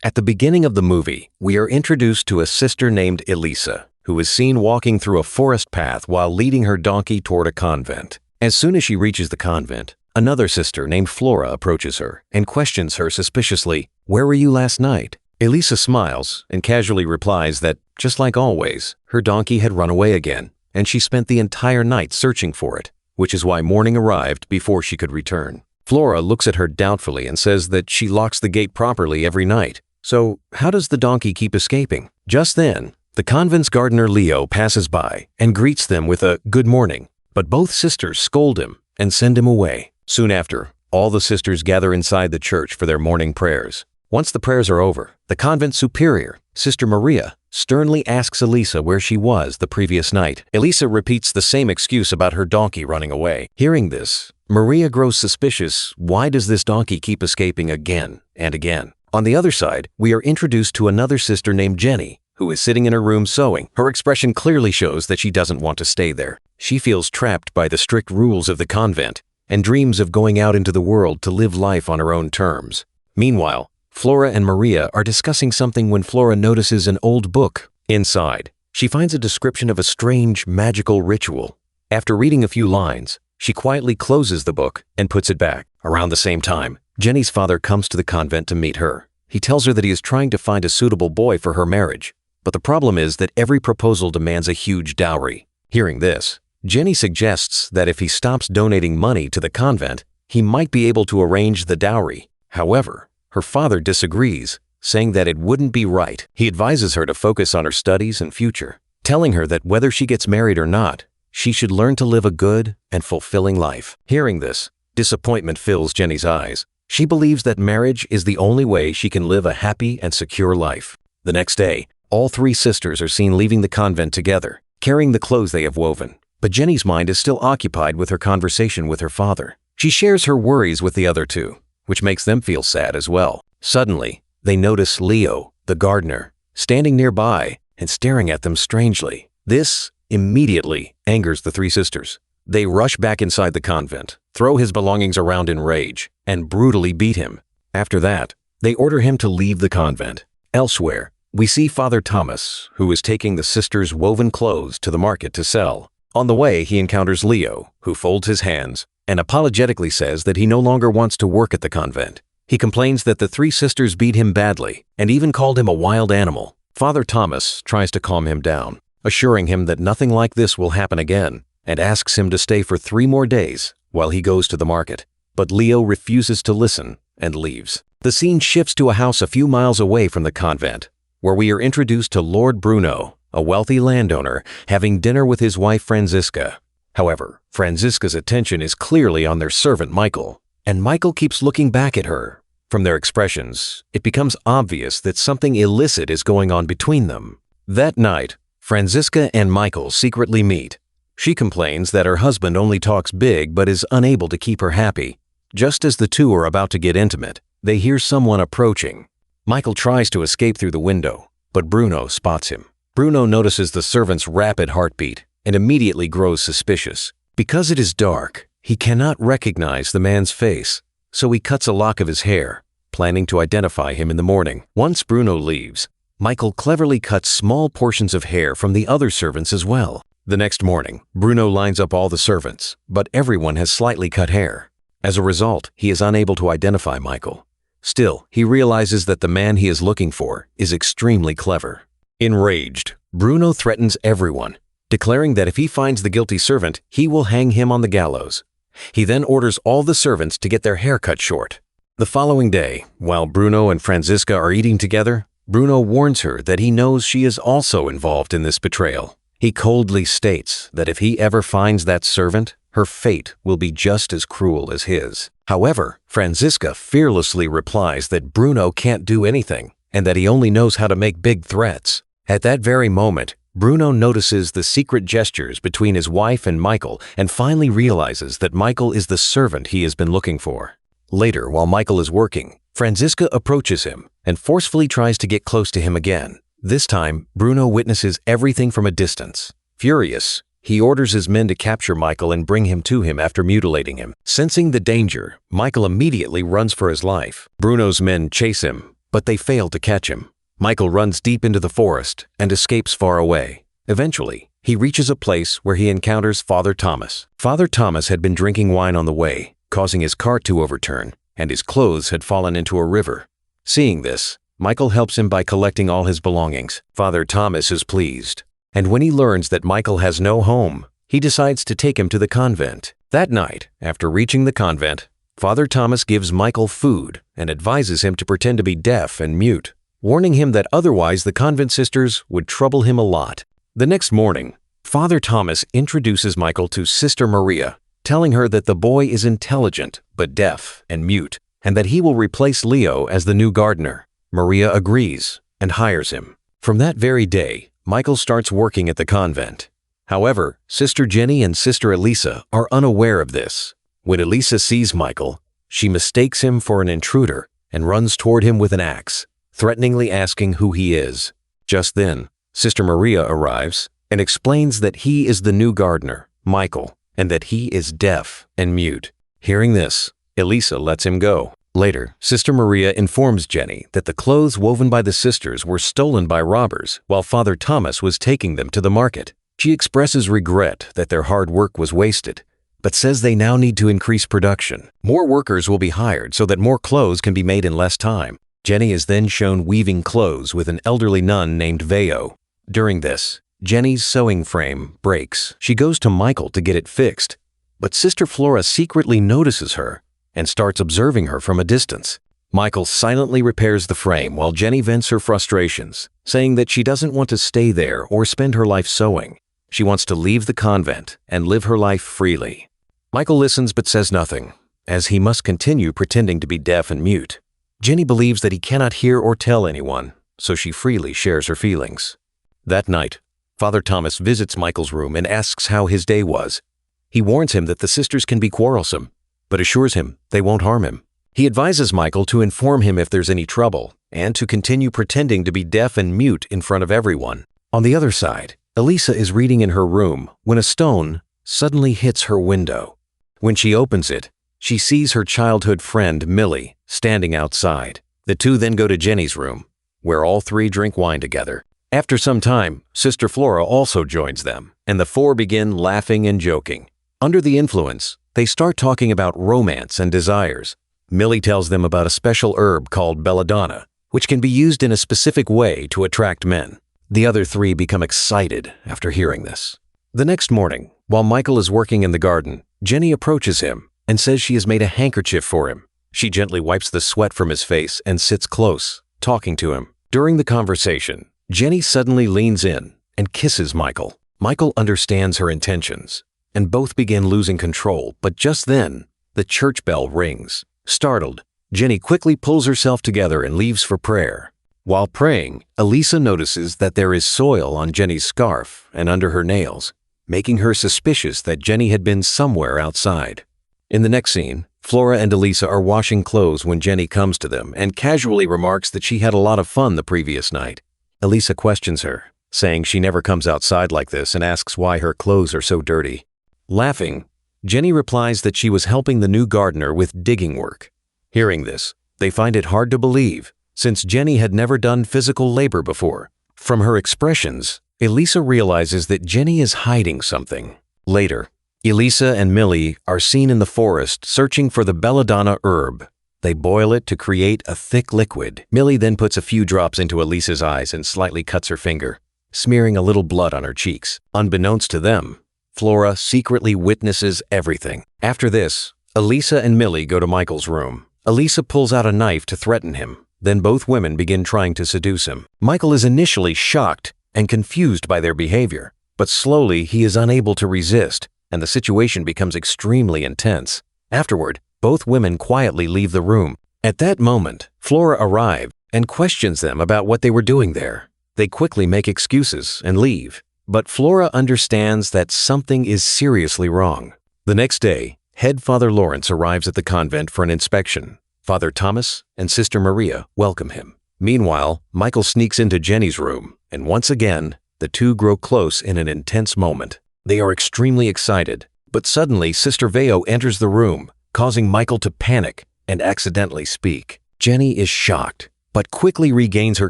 At the beginning of the movie, we are introduced to a sister named Elisa, who is seen walking through a forest path while leading her donkey toward a convent. As soon as she reaches the convent, another sister named Flora approaches her and questions her suspiciously, "Where were you last night?" Elisa smiles and casually replies that, just like always, her donkey had run away again, and she spent the entire night searching for it, which is why morning arrived before she could return. Flora looks at her doubtfully and says that she locks the gate properly every night. So how does the donkey keep escaping? Just then, the convent's gardener Leo passes by and greets them with a "good morning," but both sisters scold him and send him away. Soon after, all the sisters gather inside the church for their morning prayers. Once the prayers are over, the convent superior, Sister Maria, sternly asks Elisa where she was the previous night. Elisa repeats the same excuse about her donkey running away. Hearing this, Maria grows suspicious. Why does this donkey keep escaping again and again? On the other side, we are introduced to another sister named Jenny, who is sitting in her room sewing. Her expression clearly shows that she doesn't want to stay there. She feels trapped by the strict rules of the convent and dreams of going out into the world to live life on her own terms. Meanwhile, Flora and Maria are discussing something when Flora notices an old book. Inside, she finds a description of a strange, magical ritual. After reading a few lines, she quietly closes the book and puts it back. Around the same time, Jenny's father comes to the convent to meet her. He tells her that he is trying to find a suitable boy for her marriage, but the problem is that every proposal demands a huge dowry. Hearing this, Jenny suggests that if he stops donating money to the convent, he might be able to arrange the dowry. However, her father disagrees, saying that it wouldn't be right. He advises her to focus on her studies and future, telling her that whether she gets married or not, she should learn to live a good and fulfilling life. Hearing this, disappointment fills Jenny's eyes. She believes that marriage is the only way she can live a happy and secure life. The next day, all three sisters are seen leaving the convent together, carrying the clothes they have woven. But Jenny's mind is still occupied with her conversation with her father. She shares her worries with the other two, which makes them feel sad as well. Suddenly, they notice Leo, the gardener, standing nearby and staring at them strangely. This immediately angers the three sisters. They rush back inside the convent, throw his belongings around in rage, and brutally beat him. After that, they order him to leave the convent. Elsewhere, we see Father Thomas, who is taking the sisters' woven clothes to the market to sell. On the way, he encounters Leo, who folds his hands and apologetically says that he no longer wants to work at the convent. He complains that the three sisters beat him badly and even called him a wild animal. Father Thomas tries to calm him down, assuring him that nothing like this will happen again, and asks him to stay for 3 more days while he goes to the market. But Leo refuses to listen and leaves. The scene shifts to a house a few miles away from the convent, where we are introduced to Lord Bruno, a wealthy landowner, having dinner with his wife Franziska. However, Franziska's attention is clearly on their servant Michael, and Michael keeps looking back at her. From their expressions, it becomes obvious that something illicit is going on between them. That night, Franziska and Michael secretly meet. She complains that her husband only talks big but is unable to keep her happy. Just as the two are about to get intimate, they hear someone approaching. Michael tries to escape through the window, but Bruno spots him. Bruno notices the servant's rapid heartbeat and immediately grows suspicious. Because it is dark, he cannot recognize the man's face, so he cuts a lock of his hair, planning to identify him in the morning. Once Bruno leaves, Michael cleverly cuts small portions of hair from the other servants as well. The next morning, Bruno lines up all the servants, but everyone has slightly cut hair. As a result, he is unable to identify Michael. Still, he realizes that the man he is looking for is extremely clever. Enraged, Bruno threatens everyone, declaring that if he finds the guilty servant, he will hang him on the gallows. He then orders all the servants to get their hair cut short. The following day, while Bruno and Franziska are eating together, Bruno warns her that he knows she is also involved in this betrayal. He coldly states that if he ever finds that servant, her fate will be just as cruel as his. However, Franziska fearlessly replies that Bruno can't do anything and that he only knows how to make big threats. At that very moment, Bruno notices the secret gestures between his wife and Michael and finally realizes that Michael is the servant he has been looking for. Later, while Michael is working, Franziska approaches him and forcefully tries to get close to him again. This time, Bruno witnesses everything from a distance. Furious, he orders his men to capture Michael and bring him to him after mutilating him. Sensing the danger, Michael immediately runs for his life. Bruno's men chase him, but they fail to catch him. Michael runs deep into the forest and escapes far away. Eventually, he reaches a place where he encounters Father Thomas. Father Thomas had been drinking wine on the way, causing his cart to overturn, and his clothes had fallen into a river. Seeing this, Michael helps him by collecting all his belongings. Father Thomas is pleased, and when he learns that Michael has no home, he decides to take him to the convent. That night, after reaching the convent, Father Thomas gives Michael food and advises him to pretend to be deaf and mute, warning him that otherwise the convent sisters would trouble him a lot. The next morning, Father Thomas introduces Michael to Sister Maria, telling her that the boy is intelligent but deaf and mute, and that he will replace Leo as the new gardener. Maria agrees and hires him. From that very day, Michael starts working at the convent. However, Sister Jenny and Sister Elisa are unaware of this. When Elisa sees Michael, she mistakes him for an intruder and runs toward him with an axe, threateningly asking who he is. Just then, Sister Maria arrives and explains that he is the new gardener, Michael, and that he is deaf and mute. Hearing this, Elisa lets him go. Later, Sister Maria informs Jenny that the clothes woven by the sisters were stolen by robbers while Father Thomas was taking them to the market. She expresses regret that their hard work was wasted, but says they now need to increase production. More workers will be hired so that more clothes can be made in less time. Jenny is then shown weaving clothes with an elderly nun named Veo. During this, Jenny's sewing frame breaks. She goes to Michael to get it fixed, but Sister Flora secretly notices her and starts observing her from a distance. Michael silently repairs the frame while Jenny vents her frustrations, saying that she doesn't want to stay there or spend her life sewing. She wants to leave the convent and live her life freely. Michael listens but says nothing, as he must continue pretending to be deaf and mute. Jenny believes that he cannot hear or tell anyone, so she freely shares her feelings. That night, Father Thomas visits Michael's room and asks how his day was. He warns him that the sisters can be quarrelsome, but assures him they won't harm him. He advises Michael to inform him if there's any trouble and to continue pretending to be deaf and mute in front of everyone. On the other side, Elisa is reading in her room when a stone suddenly hits her window. When she opens it, she sees her childhood friend Millie standing outside. The two then go to Jenny's room, where all three drink wine together. After some time, Sister Flora also joins them, and the four begin laughing and joking. Under the influence, they start talking about romance and desires. Millie tells them about a special herb called belladonna, which can be used in a specific way to attract men. The other three become excited after hearing this. The next morning, while Michael is working in the garden, Jenny approaches him and says she has made a handkerchief for him. She gently wipes the sweat from his face and sits close, talking to him. During the conversation, Jenny suddenly leans in and kisses Michael. Michael understands her intentions, and both begin losing control, but just then, the church bell rings. Startled, Jenny quickly pulls herself together and leaves for prayer. While praying, Elisa notices that there is soil on Jenny's scarf and under her nails, making her suspicious that Jenny had been somewhere outside. In the next scene, Flora and Elisa are washing clothes when Jenny comes to them and casually remarks that she had a lot of fun the previous night. Elisa questions her, saying she never comes outside like this and asks why her clothes are so dirty. Laughing, Jenny replies that she was helping the new gardener with digging work. Hearing this, they find it hard to believe, since Jenny had never done physical labor before. From her expressions, Elisa realizes that Jenny is hiding something. Later, Elisa and Millie are seen in the forest searching for the belladonna herb. They boil it to create a thick liquid. Millie then puts a few drops into Elisa's eyes and slightly cuts her finger, smearing a little blood on her cheeks. Unbeknownst to them, Flora secretly witnesses everything. After this, Elisa and Millie go to Michael's room. Elisa pulls out a knife to threaten him. Then both women begin trying to seduce him. Michael is initially shocked and confused by their behavior, but slowly he is unable to resist, and the situation becomes extremely intense. Afterward, both women quietly leave the room. At that moment, Flora arrives and questions them about what they were doing there. They quickly make excuses and leave, but Flora understands that something is seriously wrong. The next day, Head Father Lawrence arrives at the convent for an inspection. Father Thomas and Sister Maria welcome him. Meanwhile, Michael sneaks into Jenny's room, and once again, the two grow close in an intense moment. They are extremely excited, but suddenly Sister Veo enters the room, causing Michael to panic and accidentally speak. Jenny is shocked but quickly regains her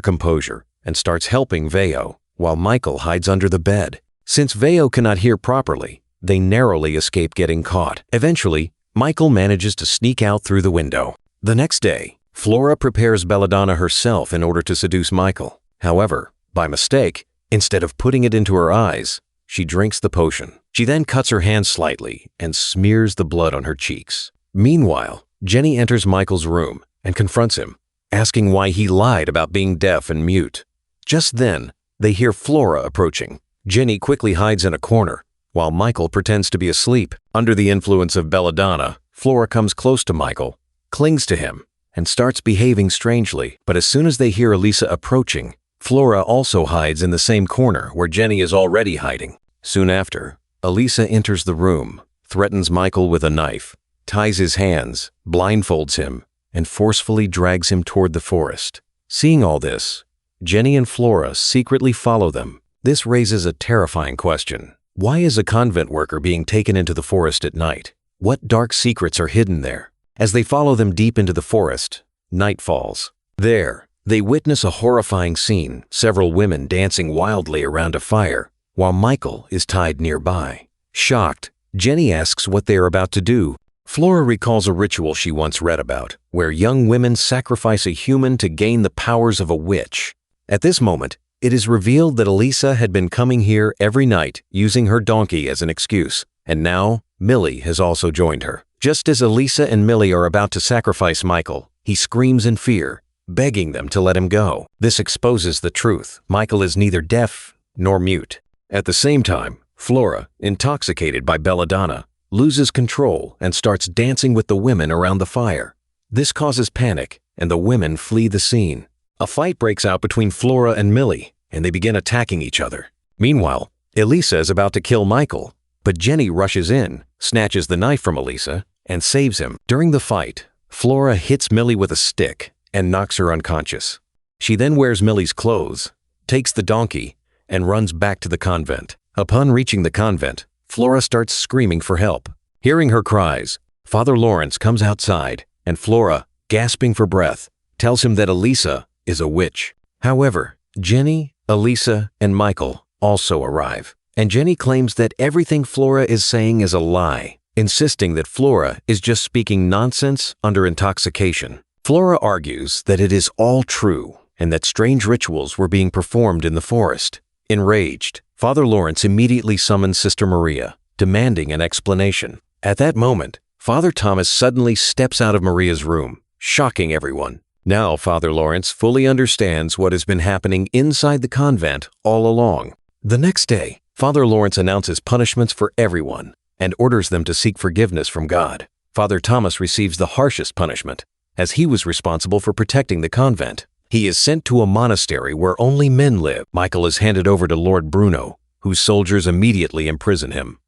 composure and starts helping Veo, while Michael hides under the bed. Since Veo cannot hear properly, they narrowly escape getting caught. Eventually, Michael manages to sneak out through the window. The next day, Flora prepares belladonna herself in order to seduce Michael. However, by mistake, instead of putting it into her eyes, she drinks the potion. She then cuts her hand slightly and smears the blood on her cheeks. Meanwhile, Jenny enters Michael's room and confronts him, asking why he lied about being deaf and mute. Just then, they hear Flora approaching. Jenny quickly hides in a corner, while Michael pretends to be asleep. Under the influence of belladonna, Flora comes close to Michael, clings to him, and starts behaving strangely. But as soon as they hear Elisa approaching, Flora also hides in the same corner where Jenny is already hiding. Soon after, Elisa enters the room, threatens Michael with a knife, ties his hands, blindfolds him, and forcefully drags him toward the forest. Seeing all this, Jenny and Flora secretly follow them. This raises a terrifying question. Why is a convent worker being taken into the forest at night? What dark secrets are hidden there? As they follow them deep into the forest, night falls. There, they witness a horrifying scene, several women dancing wildly around a fire, while Michael is tied nearby. Shocked, Jenny asks what they are about to do. Flora recalls a ritual she once read about, where young women sacrifice a human to gain the powers of a witch. At this moment, it is revealed that Elisa had been coming here every night using her donkey as an excuse, and now Millie has also joined her. Just as Elisa and Millie are about to sacrifice Michael, he screams in fear, begging them to let him go. This exposes the truth. Michael is neither deaf nor mute. At the same time, Flora, intoxicated by belladonna, loses control and starts dancing with the women around the fire. This causes panic, and the women flee the scene. A fight breaks out between Flora and Millie, and they begin attacking each other. Meanwhile, Elisa is about to kill Michael, but Jenny rushes in, snatches the knife from Elisa, and saves him. During the fight, Flora hits Millie with a stick and knocks her unconscious. She then wears Millie's clothes, takes the donkey, and runs back to the convent. Upon reaching the convent, Flora starts screaming for help. Hearing her cries, Father Lawrence comes outside, and Flora, gasping for breath, tells him that Elisa is a witch. However, Jenny, Elisa, and Michael also arrive, and Jenny claims that everything Flora is saying is a lie, insisting that Flora is just speaking nonsense under intoxication. Flora argues that it is all true and that strange rituals were being performed in the forest. Enraged, Father Lawrence immediately summons Sister Maria, demanding an explanation. At that moment, Father Thomas suddenly steps out of Maria's room, shocking everyone. Now Father Lawrence fully understands what has been happening inside the convent all along. The next day, Father Lawrence announces punishments for everyone and orders them to seek forgiveness from God. Father Thomas receives the harshest punishment, as he was responsible for protecting the convent. He is sent to a monastery where only men live. Michael is handed over to Lord Bruno, whose soldiers immediately imprison him.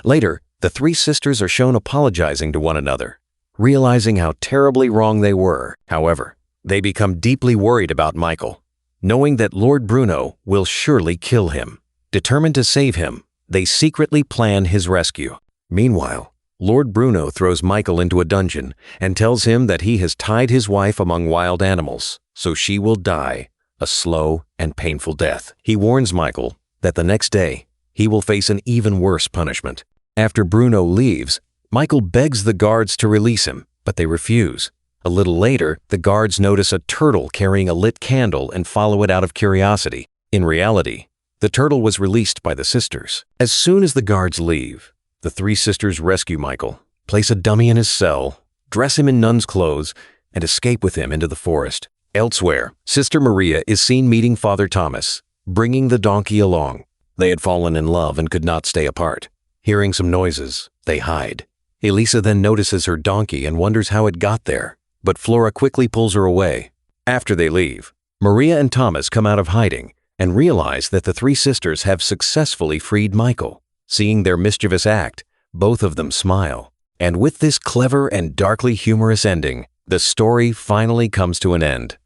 Later, the three sisters are shown apologizing to one another, realizing how terribly wrong they were. However, they become deeply worried about Michael, knowing that Lord Bruno will surely kill him. Determined to save him, they secretly plan his rescue. Meanwhile, Lord Bruno throws Michael into a dungeon and tells him that he has tied his wife among wild animals, so she will die a slow and painful death. He warns Michael that the next day, he will face an even worse punishment. After Bruno leaves, Michael begs the guards to release him, but they refuse. A little later, the guards notice a turtle carrying a lit candle and follow it out of curiosity. In reality, the turtle was released by the sisters. As soon as the guards leave, the three sisters rescue Michael, place a dummy in his cell, dress him in nun's clothes, and escape with him into the forest. Elsewhere, Sister Maria is seen meeting Father Thomas, bringing the donkey along. They had fallen in love and could not stay apart. Hearing some noises, they hide. Elisa then notices her donkey and wonders how it got there, but Flora quickly pulls her away. After they leave, Maria and Thomas come out of hiding and realize that the three sisters have successfully freed Michael. Seeing their mischievous act, both of them smile. And with this clever and darkly humorous ending, the story finally comes to an end.